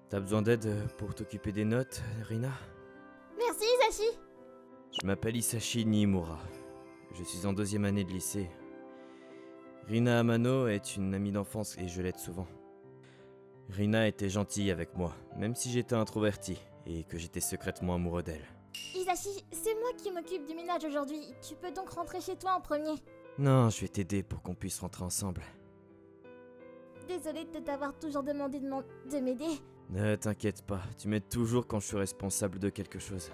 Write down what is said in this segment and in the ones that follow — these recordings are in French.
T'as besoin d'aide pour t'occuper des notes, Rina? Merci, Hisashi. Je m'appelle Hisashi Niimura. Je suis en 2e année de lycée. Rina Amano est une amie d'enfance et je l'aide souvent. Rina était gentille avec moi, même si j'étais introverti et que j'étais secrètement amoureux d'elle. Hisashi, c'est moi qui m'occupe du ménage aujourd'hui. Tu peux donc rentrer chez toi en premier. Non, je vais t'aider pour qu'on puisse rentrer ensemble. Désolée de t'avoir toujours demandé de m'aider. Ne t'inquiète pas, tu m'aides toujours quand je suis responsable de quelque chose.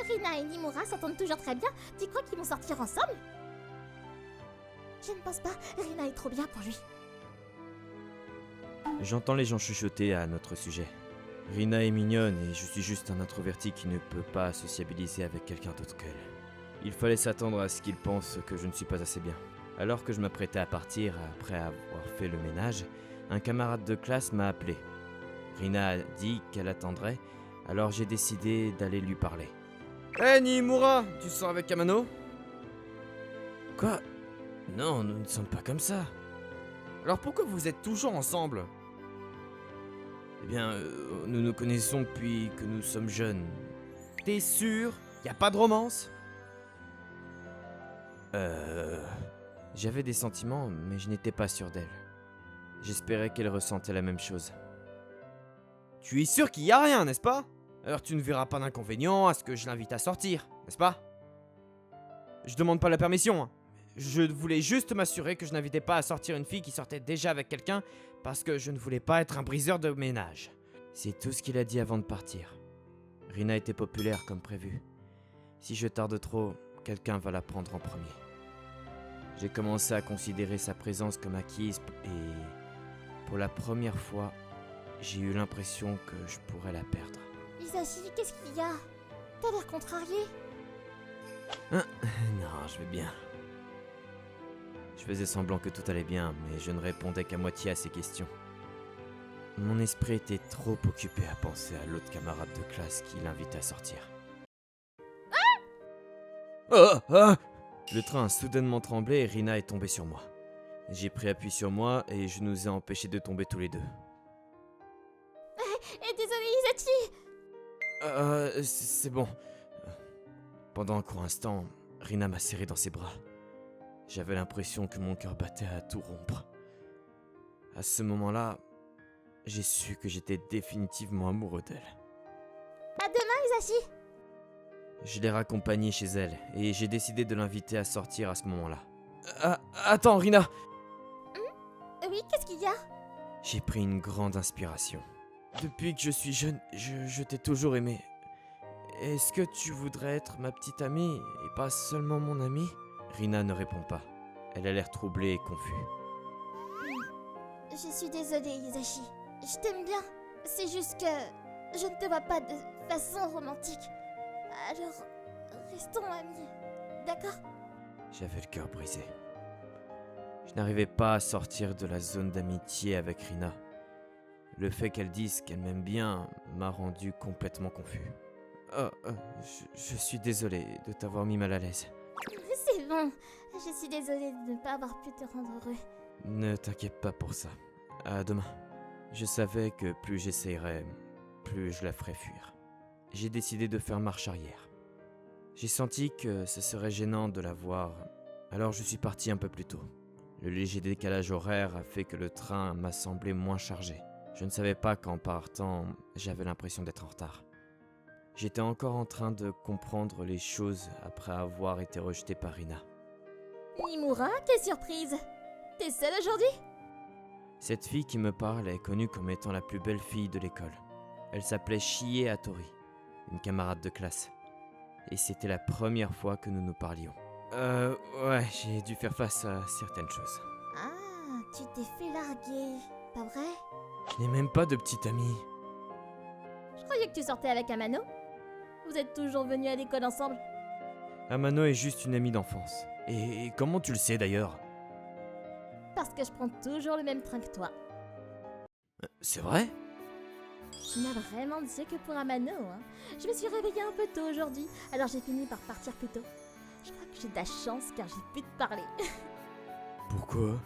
Rina et Nimura s'entendent toujours très bien. Tu crois qu'ils vont sortir ensemble? Je ne pense pas. Rina est trop bien pour lui. J'entends les gens chuchoter à notre sujet. Rina est mignonne et je suis juste un introverti qui ne peut pas sociabiliser avec quelqu'un d'autre qu'elle. Il fallait s'attendre à ce qu'il pense que je ne suis pas assez bien. Alors que je m'apprêtais à partir après avoir fait le ménage, un camarade de classe m'a appelé. Rina a dit qu'elle attendrait, alors j'ai décidé d'aller lui parler. Hé Niimura, tu sors avec Amano? Quoi? Non, nous ne sommes pas comme ça. Alors pourquoi vous êtes toujours ensemble? Eh bien, nous nous connaissons depuis que nous sommes jeunes. T'es sûr? Y a pas de romance? J'avais des sentiments, mais je n'étais pas sûr d'elle. J'espérais qu'elle ressentait la même chose. Tu es sûr qu'il y a rien, n'est-ce pas? Alors tu ne verras pas d'inconvénient à ce que je l'invite à sortir, n'est-ce pas? Je demande pas la permission, hein. Je voulais juste m'assurer que je n'invitais pas à sortir une fille qui sortait déjà avec quelqu'un parce que je ne voulais pas être un briseur de ménage. C'est tout ce qu'il a dit avant de partir. Rina était populaire comme prévu. Si je tarde trop, quelqu'un va la prendre en premier. J'ai commencé à considérer sa présence comme acquise et pour la première fois, j'ai eu l'impression que je pourrais la perdre. Hisashi, qu'est-ce qu'il y a? T'as l'air contrarié. Non, je vais bien. Je faisais semblant que tout allait bien, mais je ne répondais qu'à moitié à ses questions. Mon esprit était trop occupé à penser à l'autre camarade de classe qui l'invitait à sortir. Le train a soudainement tremblé et Rina est tombée sur moi. J'ai pris appui sur moi et je nous ai empêchés de tomber tous les deux. Et désolé, Hisashi. C'est bon. Pendant un court instant, Rina m'a serré dans ses bras. J'avais l'impression que mon cœur battait à tout rompre. À ce moment-là, j'ai su que j'étais définitivement amoureux d'elle. À demain, Hisashi. Je l'ai raccompagnée chez elle et j'ai décidé de l'inviter à sortir à ce moment-là. Attends, Rina! Oui, qu'est-ce qu'il y a? J'ai pris une grande inspiration. Depuis que je suis jeune, je t'ai toujours aimé. Est-ce que tu voudrais être ma petite amie et pas seulement mon amie? Rina ne répond pas. Elle a l'air troublée et confuse. Je suis désolée, Hisashi. Je t'aime bien. C'est juste que je ne te vois pas de façon romantique. Alors, restons amis. D'accord? J'avais le cœur brisé. Je n'arrivais pas à sortir de la zone d'amitié avec Rina. Le fait qu'elle dise qu'elle m'aime bien m'a rendu complètement confus. Je suis désolé de t'avoir mis mal à l'aise. C'est bon. Je suis désolée de ne pas avoir pu te rendre heureux. Ne t'inquiète pas pour ça. À demain. Je savais que plus j'essayerais, plus je la ferais fuir. J'ai décidé de faire marche arrière. J'ai senti que ce serait gênant de la voir, alors je suis parti un peu plus tôt. Le léger décalage horaire a fait que le train m'a semblé moins chargé. Je ne savais pas qu'en partant, j'avais l'impression d'être en retard. J'étais encore en train de comprendre les choses après avoir été rejeté par Rina. Nimura, quelle surprise! T'es seule aujourd'hui? Cette fille qui me parle est connue comme étant la plus belle fille de l'école. Elle s'appelait Chie Hattori, une camarade de classe. Et c'était la première fois que nous nous parlions. Ouais, j'ai dû faire face à certaines choses. Ah, tu t'es fait larguer, pas vrai? Je n'ai même pas de petite amie. Je croyais que tu sortais avec Amano. Vous êtes toujours venus à l'école ensemble? Amano est juste une amie d'enfance. Et comment tu le sais d'ailleurs? Parce que je prends toujours le même train que toi. C'est vrai? Tu n'as vraiment de yeux que pour Amano, hein. Je me suis réveillée un peu tôt aujourd'hui, alors j'ai fini par partir plus tôt. Je crois que j'ai de la chance car j'ai pu te parler. Pourquoi?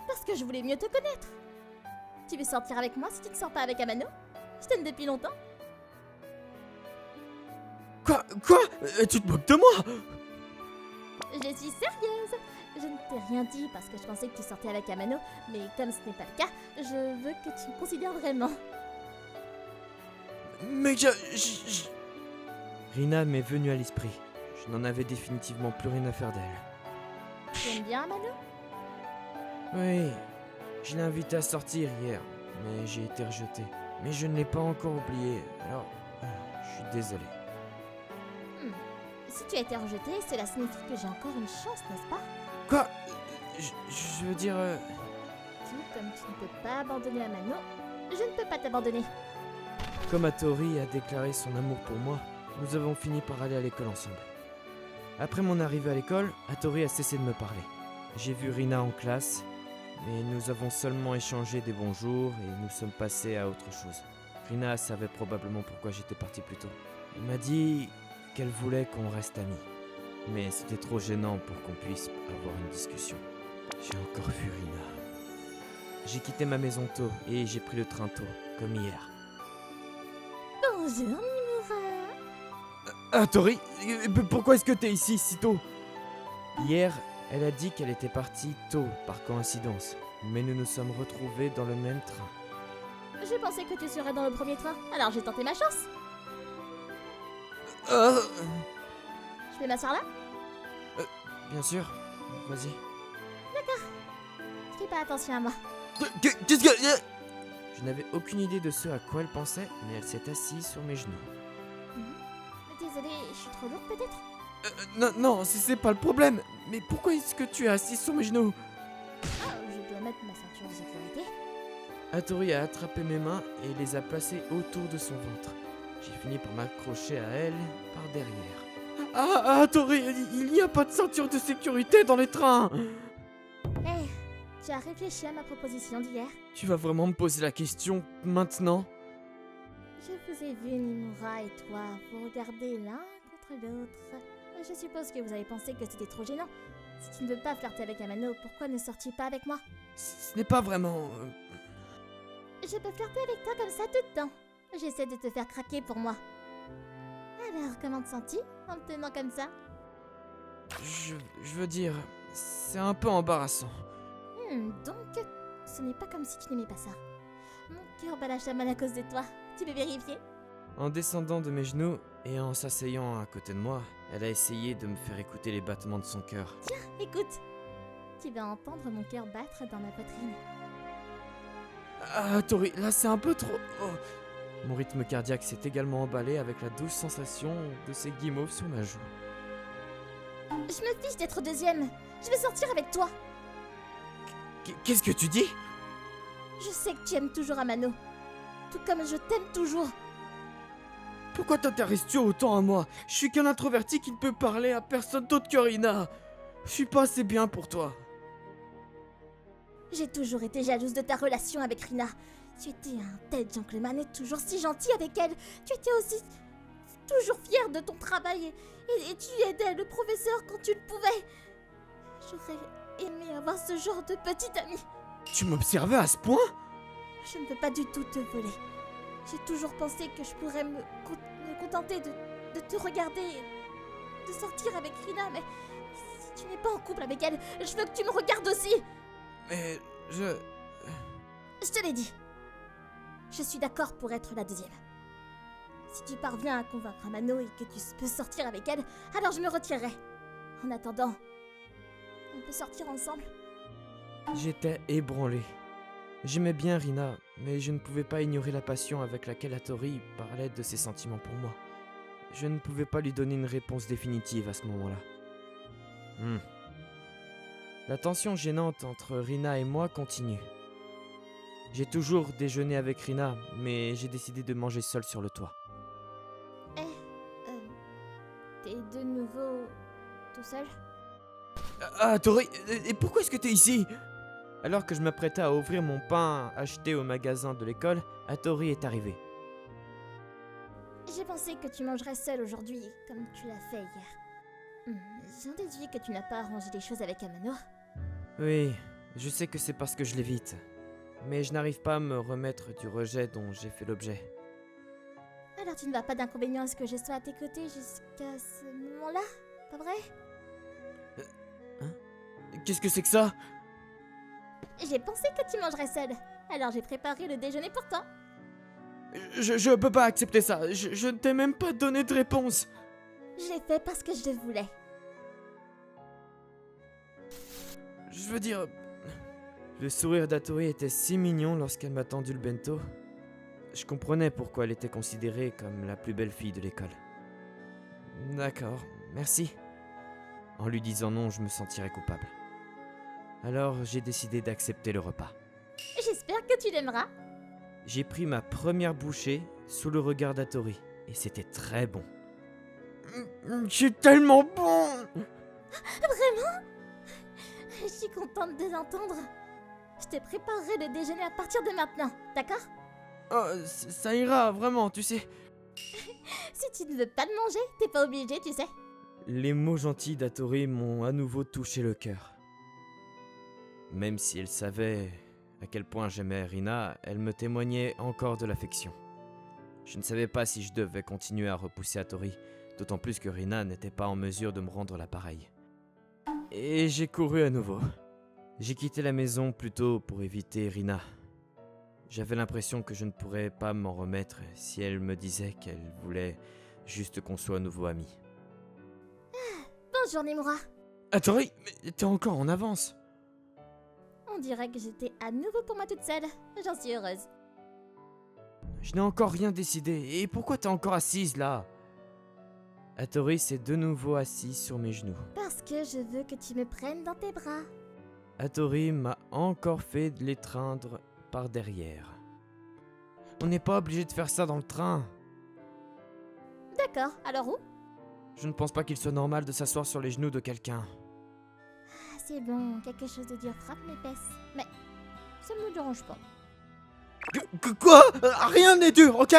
Parce que je voulais mieux te connaître. Tu veux sortir avec moi si tu ne sors pas avec Amano? Je t'aime depuis longtemps. Quoi? Tu te moques de moi? Je suis sérieuse. Je ne t'ai rien dit parce que je pensais que tu sortais avec Amano, mais comme ce n'est pas le cas, je veux que tu me considères vraiment. Mais Rina m'est venue à l'esprit. Je n'en avais définitivement plus rien à faire d'elle. Tu aimes bien Amano? Oui, je l'ai invitée à sortir hier, mais j'ai été rejeté. Mais je ne l'ai pas encore oublié, alors je suis désolé. Si tu as été rejeté, cela signifie que j'ai encore une chance, n'est-ce pas? Quoi? Je veux dire... Tout comme tu ne peux pas abandonner Amano, je ne peux pas t'abandonner. Comme Hattori a déclaré son amour pour moi, nous avons fini par aller à l'école ensemble. Après mon arrivée à l'école, Hattori a cessé de me parler. J'ai vu Rina en classe, mais nous avons seulement échangé des bonjours et nous sommes passés à autre chose. Rina savait probablement pourquoi j'étais parti plus tôt. Elle m'a dit qu'elle voulait qu'on reste amis, mais c'était trop gênant pour qu'on puisse avoir une discussion. J'ai encore vu Rina. J'ai quitté ma maison tôt et j'ai pris le train tôt, comme hier. Bonjour Mimura. Hattori, pourquoi est-ce que t'es ici si tôt? Hier, elle a dit qu'elle était partie tôt, par coïncidence. Mais nous nous sommes retrouvés dans le même train. J'ai pensé que tu serais dans le premier train, alors j'ai tenté ma chance. Je peux m'asseoir là? Bien sûr, vas-y. Fais pas attention à moi. Qu'est-ce que... Je n'avais aucune idée de ce à quoi elle pensait, mais elle s'est assise sur mes genoux. Désolée, je suis trop lourde peut-être? Non, c'est pas le problème. Mais pourquoi est-ce que tu es assise sur mes genoux? Ah, je dois mettre ma ceinture de sécurité. Hattori a attrapé mes mains et les a placées autour de son ventre. J'ai fini par m'accrocher à elle par derrière. Ah, Hattori, il n'y a pas de ceinture de sécurité dans les trains. Hé, tu as réfléchi à ma proposition d'hier? Tu vas vraiment me poser la question maintenant? Je vous ai vu, Nimura et toi, vous regarder l'un contre l'autre. Je suppose que vous avez pensé que c'était trop gênant. Si tu ne veux pas flirter avec Amano, pourquoi ne sortis pas avec moi? Ce n'est pas vraiment... Je peux flirter avec toi comme ça tout le temps. J'essaie de te faire craquer pour moi. Alors, comment te sens-tu en me tenant comme ça? Je veux dire, c'est un peu embarrassant. Donc, ce n'est pas comme si tu n'aimais pas ça. Mon cœur bat la chamade à cause de toi. Tu veux vérifier? En descendant de mes genoux et en s'asseyant à côté de moi, elle a essayé de me faire écouter les battements de son cœur. Tiens, écoute. Tu vas entendre mon cœur battre dans ma poitrine. Ah, Tori, là c'est un peu trop... Oh. Mon rythme cardiaque s'est également emballé avec la douce sensation de ses guimauves sur ma joue. Je me fiche d'être deuxième. Je veux sortir avec toi. Qu'est-ce que tu dis? Je sais que tu aimes toujours Amano. Tout comme je t'aime toujours. Pourquoi t'intéresses-tu autant à moi? Je suis qu'un introverti qui ne peut parler à personne d'autre que Rina. Je suis pas assez bien pour toi. J'ai toujours été jalouse de ta relation avec Rina. Tu étais un tel gentleman et toujours si gentil avec elle. Tu étais aussi toujours fier de ton travail et tu aidais le professeur quand tu le pouvais. J'aurais aimé avoir ce genre de petite amie. Tu m'observais à ce point? Je ne veux pas du tout te voler. J'ai toujours pensé que je pourrais me contenter de te regarder et de sortir avec Rina, mais si tu n'es pas en couple avec elle, je veux que tu me regardes aussi. Mais Je te l'ai dit. Je suis d'accord pour être la deuxième. Si tu parviens à convaincre Amano et que tu peux sortir avec elle, alors je me retirerai. En attendant, on peut sortir ensemble. J'étais ébranlé. J'aimais bien Rina, mais je ne pouvais pas ignorer la passion avec laquelle Hattori parlait de ses sentiments pour moi. Je ne pouvais pas lui donner une réponse définitive à ce moment-là. La tension gênante entre Rina et moi continue. J'ai toujours déjeuné avec Rina, mais j'ai décidé de manger seul sur le toit. T'es de nouveau tout seul? Ah, Tori, et pourquoi est-ce que t'es ici? Alors que je m'apprêtais à ouvrir mon pain acheté au magasin de l'école, Hattori est arrivé. J'ai pensé que tu mangerais seul aujourd'hui, comme tu l'as fait hier. J'en déduis que tu n'as pas arrangé les choses avec Amano. Oui, je sais que c'est parce que je l'évite. mais je n'arrive pas à me remettre du rejet dont j'ai fait l'objet. Alors tu ne vois pas d'inconvénient à ce que je sois à tes côtés jusqu'à ce moment-là, pas vrai? Qu'est-ce que c'est que ça? J'ai pensé que tu mangerais seul, alors j'ai préparé le déjeuner pour toi. Je peux pas accepter ça, je ne t'ai même pas donné de réponse. Je l'ai fait parce que je le voulais. Je veux dire... Le sourire d'Hatori était si mignon lorsqu'elle m'a tendu le bento. Je comprenais pourquoi elle était considérée comme la plus belle fille de l'école. D'accord, merci. En lui disant non, je me sentirais coupable. Alors j'ai décidé d'accepter le repas. J'espère que tu l'aimeras. J'ai pris ma première bouchée sous le regard d'Hatori, et c'était très bon. C'est tellement bon! Vraiment? Je suis contente de l'entendre. Je te préparerai le déjeuner à partir de maintenant, d'accord? Oh, ça ira, vraiment, tu sais. Si tu ne veux pas le manger, t'es pas obligé, tu sais. Les mots gentils d'Hatori m'ont à nouveau touché le cœur. Même si elle savait à quel point j'aimais Rina, elle me témoignait encore de l'affection. Je ne savais pas si je devais continuer à repousser Hatori, d'autant plus que Rina n'était pas en mesure de me rendre l'appareil. Et j'ai couru à nouveau. J'ai quitté la maison plus tôt pour éviter Rina. J'avais l'impression que je ne pourrais pas m'en remettre si elle me disait qu'elle voulait juste qu'on soit à nouveau amis. Bonjour Nimura. Hatori, mais t'es encore en avance. On dirait que j'étais à nouveau pour moi toute seule. J'en suis heureuse. Je n'ai encore rien décidé. Et pourquoi t'es encore assise là? Hatori s'est de nouveau assis sur mes genoux. Parce que je veux que tu me prennes dans tes bras. Hatori m'a encore fait l'étreindre par derrière. On n'est pas obligé de faire ça dans le train. D'accord, alors où? Je ne pense pas qu'il soit normal de s'asseoir sur les genoux de quelqu'un. Ah, c'est bon, quelque chose de dur frappe mes fesses. Mais ça me dérange pas. Quoi? Rien n'est dur, ok?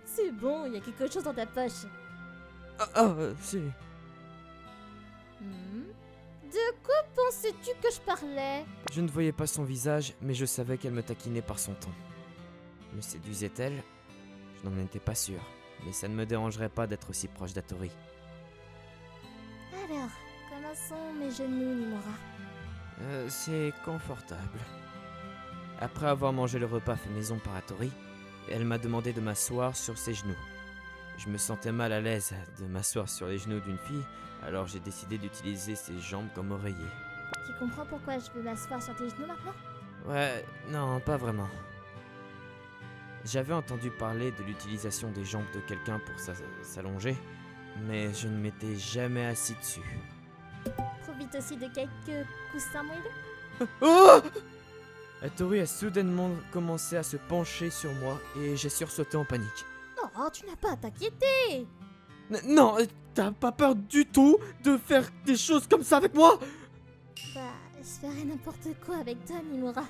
C'est bon, il y a quelque chose dans ta poche. C'est... De quoi pensais-tu que je parlais? Je ne voyais pas son visage, mais je savais qu'elle me taquinait par son ton. Me séduisait-elle? Je n'en étais pas sûr, mais ça ne me dérangerait pas d'être aussi proche d'Hatori. Alors, comment sont mes genoux, Nimura? C'est confortable. Après avoir mangé le repas fait maison par Hatori, elle m'a demandé de m'asseoir sur ses genoux. Je me sentais mal à l'aise de m'asseoir sur les genoux d'une fille, alors j'ai décidé d'utiliser ses jambes comme oreiller. Tu comprends pourquoi je veux m'asseoir sur tes genoux maintenant? Ouais, non, pas vraiment. J'avais entendu parler de l'utilisation des jambes de quelqu'un pour s'allonger, mais je ne m'étais jamais assis dessus. Profite aussi de quelques coussins moelleux. Oh! Hatori a soudainement commencé à se pencher sur moi et j'ai sursauté en panique. Oh, tu n'as pas à t'inquiéter. Non, t'as pas peur du tout de faire des choses comme ça avec moi? Bah, je ferais n'importe quoi avec toi, Nimura.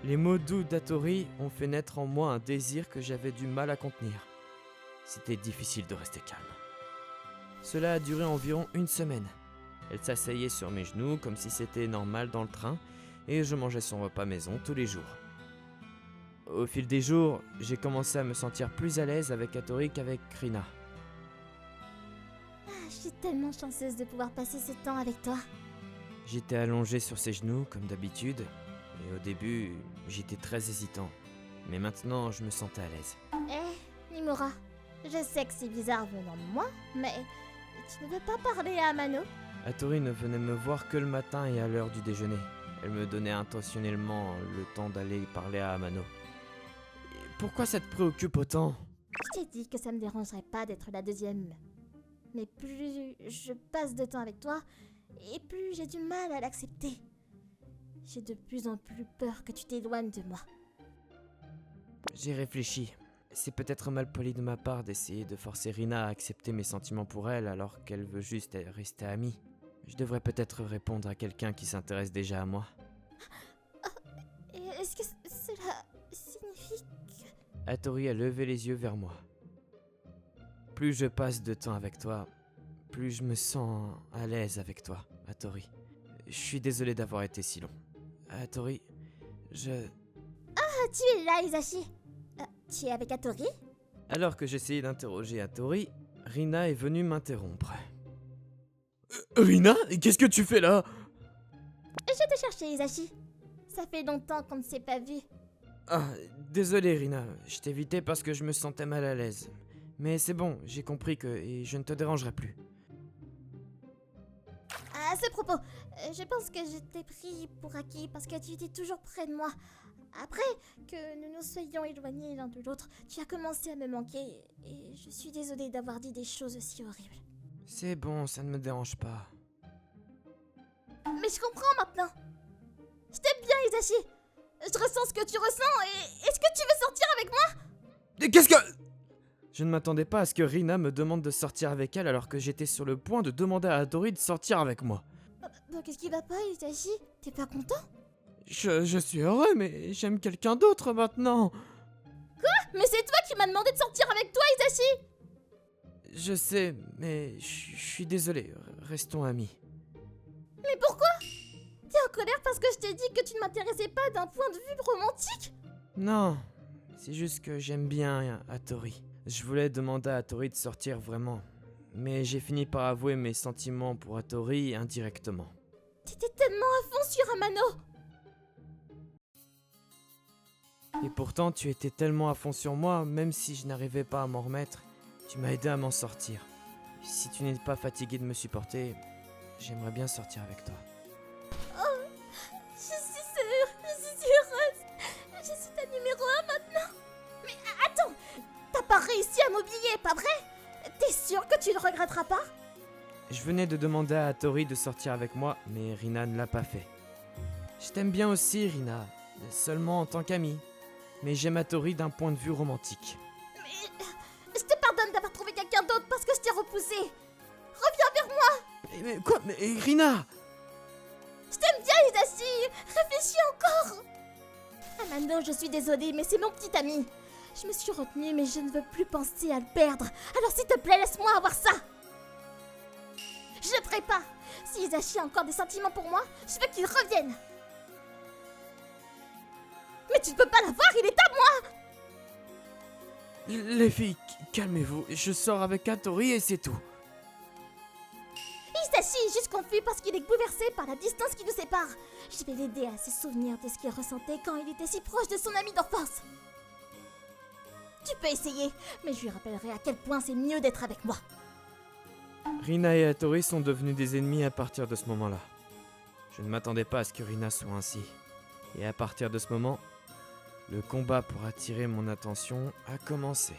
Les mots doux d'Hatori ont fait naître en moi un désir que j'avais du mal à contenir. C'était difficile de rester calme. Cela a duré environ une semaine. Elle s'asseyait sur mes genoux comme si c'était normal dans le train et je mangeais son repas maison tous les jours. Au fil des jours, j'ai commencé à me sentir plus à l'aise avec Hatori qu'avec Rina. Je suis tellement chanceuse de pouvoir passer ce temps avec toi. J'étais allongé sur ses genoux comme d'habitude et au début, j'étais très hésitant. Mais maintenant, je me sentais à l'aise. Nimura, je sais que c'est bizarre venant de moi, mais tu ne veux pas parler à Amano? Hatori ne venait me voir que le matin et à l'heure du déjeuner. Elle me donnait intentionnellement le temps d'aller parler à Amano. Pourquoi ça te préoccupe autant? Je t'ai dit que ça me dérangerait pas d'être la deuxième. Mais plus je passe de temps avec toi, et plus j'ai du mal à l'accepter. J'ai de plus en plus peur que tu t'éloignes de moi. J'ai réfléchi. C'est peut-être mal poli de ma part d'essayer de forcer Rina à accepter mes sentiments pour elle alors qu'elle veut juste rester amie. Je devrais peut-être répondre à quelqu'un qui s'intéresse déjà à moi. Est-ce que cela signifie que... Hatori a levé les yeux vers moi. Plus je passe de temps avec toi, plus je me sens à l'aise avec toi, Hatori. Je suis désolé d'avoir été si long. Hattori, Ah, tu es là, Hisashi. Tu es avec Hattori? Alors que j'essayais d'interroger Hattori, Rina est venue m'interrompre. Rina, qu'est-ce que tu fais là? Je te cherchais, Hisashi. Ça fait longtemps qu'on ne s'est pas vu. Ah, désolé Rina, je t'ai évité parce que je me sentais mal à l'aise. Mais c'est bon, j'ai compris et je ne te dérangerai plus. À ce propos, je pense que je t'ai pris pour acquis parce que tu étais toujours près de moi. Après que nous nous soyons éloignés l'un de l'autre, tu as commencé à me manquer et je suis désolée d'avoir dit des choses aussi horribles. C'est bon, ça ne me dérange pas. Mais je comprends maintenant. Je t'aime bien, Hisashi. Je ressens ce que tu ressens et est-ce que tu veux sortir avec moi? Qu'est-ce que... Je ne m'attendais pas à ce que Rina me demande de sortir avec elle alors que j'étais sur le point de demander à Hattori de sortir avec moi. Qu'est-ce qui va pas, Hisashi? T'es pas content? Je suis heureux, mais j'aime quelqu'un d'autre maintenant. Mais c'est toi qui m'as demandé de sortir avec toi, Hisashi! Je sais, mais je suis désolé, restons amis. Mais pourquoi? T'es en colère parce que je t'ai dit que tu ne m'intéressais pas d'un point de vue romantique? Non, c'est juste que j'aime bien Hattori. Je voulais demander à Hattori de sortir vraiment, mais j'ai fini par avouer mes sentiments pour Hattori indirectement. T'étais tellement à fond sur Amano! Et pourtant, tu étais tellement à fond sur moi, même si je n'arrivais pas à m'en remettre, tu m'as aidé à m'en sortir. Si tu n'es pas fatigué de me supporter, j'aimerais bien sortir avec toi. Oh, je suis heureuse. Je suis ta numéro 1 maintenant. Mais attends, t'as pas réussi à m'oublier, pas vrai? T'es sûr que tu ne regretteras pas? Je venais de demander à Hattori de sortir avec moi, mais Rina ne l'a pas fait. Je t'aime bien aussi, Rina, seulement en tant qu'amie. Mais j'aime Hattori d'un point de vue romantique. Mais je te pardonne d'avoir trouvé quelqu'un d'autre parce que je t'ai repoussé. Reviens vers moi. Mais quoi? Mais Rina! Je t'aime bien, Hisashi. Réfléchis encore. Amano, je suis désolée, mais c'est mon petit ami. Je me suis retenue, mais je ne veux plus penser à le perdre. Alors s'il te plaît, laisse-moi avoir ça. Je ne ferai pas. Si Hisashi a encore des sentiments pour moi, je veux qu'il revienne. Mais tu ne peux pas l'avoir, il est à moi. Les filles, calmez-vous, je sors avec Hattori et c'est tout. Hisashi est juste confus parce qu'il est bouleversé par la distance qui nous sépare. Je vais l'aider à se souvenir de ce qu'il ressentait quand il était si proche de son ami d'enfance. Tu peux essayer, mais je lui rappellerai à quel point c'est mieux d'être avec moi. Rina et Hattori sont devenus des ennemis à partir de ce moment-là. Je ne m'attendais pas à ce que Rina soit ainsi. Et à partir de ce moment, le combat pour attirer mon attention a commencé.